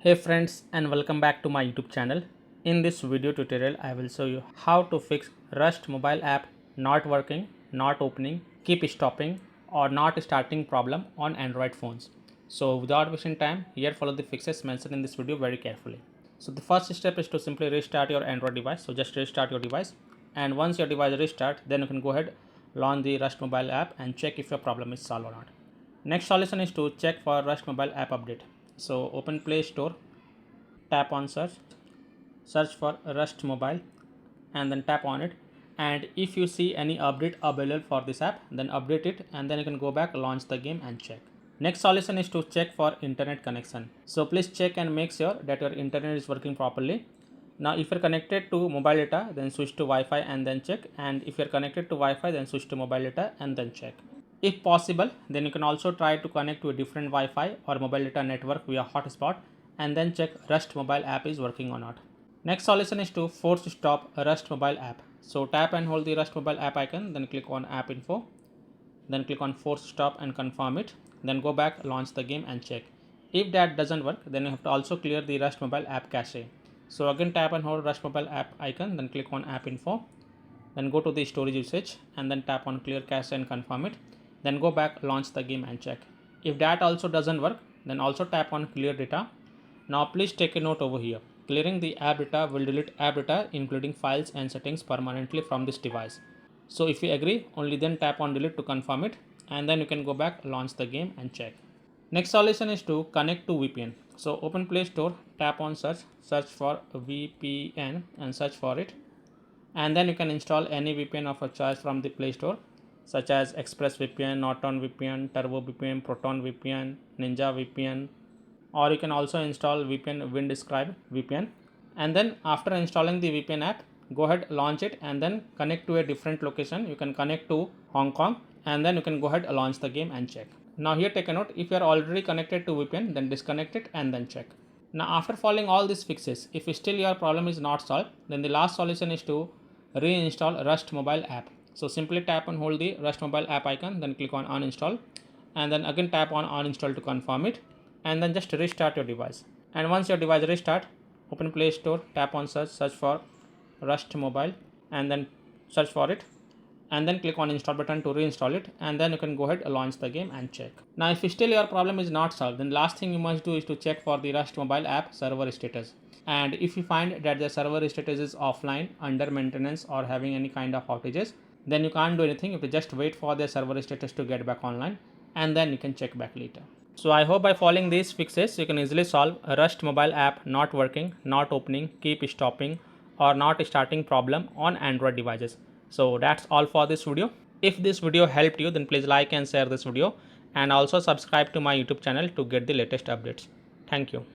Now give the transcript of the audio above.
Hey friends, and welcome back to my YouTube channel. In this video tutorial I will show you how to fix Rust mobile app not working, not opening, keep stopping or not starting problem on Android phones. So without wasting time, here follow the fixes mentioned in this video very carefully. So the first step is to simply restart your Android device. So just restart your device, and once your device restart, then you can go ahead, launch the Rust mobile app and check if your problem is solved or not. Next solution is to check for Rust mobile app update. So open Play Store, tap on search for Rust mobile and then tap on it, and if you see any update available for this app, then update it, and then you can go back, launch the game and check. Next solution is to check for internet connection. So please check and make sure that your internet is working properly. Now if you're connected to mobile data, then switch to Wi-Fi and then check, and if you're connected to Wi-Fi, then switch to mobile data and then check. If possible, then you can also try to connect to a different Wi-Fi or mobile data network via hotspot and then check Rust mobile app is working or not. Next solution is to force stop Rust mobile app. So tap and hold the Rust mobile app icon, then click on app info, then click on force stop and confirm it, then go back, launch the game and check. If that doesn't work, then you have to also clear the Rust mobile app cache. So again tap and hold Rust mobile app icon, then click on app info, then go to the storage usage and then tap on clear cache and confirm it, then go back, launch the game and check. If that also doesn't work, then also tap on clear data. Now please take a note over here. Clearing the app data will delete app data including files and settings permanently from this device. So if you agree, only then tap on delete to confirm it, and then you can go back, launch the game and check. Next solution is to connect to VPN. So open Play Store, tap on search for VPN and search for it, and then you can install any VPN of a choice from the Play Store, such as ExpressVPN, Norton VPN, Turbo VPN, Proton VPN, Ninja VPN, or you can also install VPN Windscribe VPN. And then after installing the VPN app, go ahead, launch it and then connect to a different location. You can connect to Hong Kong, and then you can go ahead, launch the game and check. Now here take a note, if you are already connected to VPN, then disconnect it and then check. Now after following all these fixes, if still your problem is not solved, then the last solution is to reinstall Rust mobile app. So simply tap and hold the Rust mobile app icon, then click on uninstall, and then again tap on uninstall to confirm it, and then just restart your device. And once your device restart, open Play Store, tap on search for Rust mobile and then search for it, and then click on install button to reinstall it, and then you can go ahead, launch the game and check. Now if still your problem is not solved, then last thing you must do is to check for the Rust mobile app server status. And if you find that the server status is offline, under maintenance or having any kind of outages, then you can't do anything. You have to just wait for the server status to get back online, and then you can check back later. So I hope by following these fixes, you can easily solve a Rust mobile app not working, not opening, keep stopping or not starting problem on Android devices. So that's all for this video. If this video helped you, then please like and share this video, and also subscribe to my YouTube channel to get the latest updates. Thank you.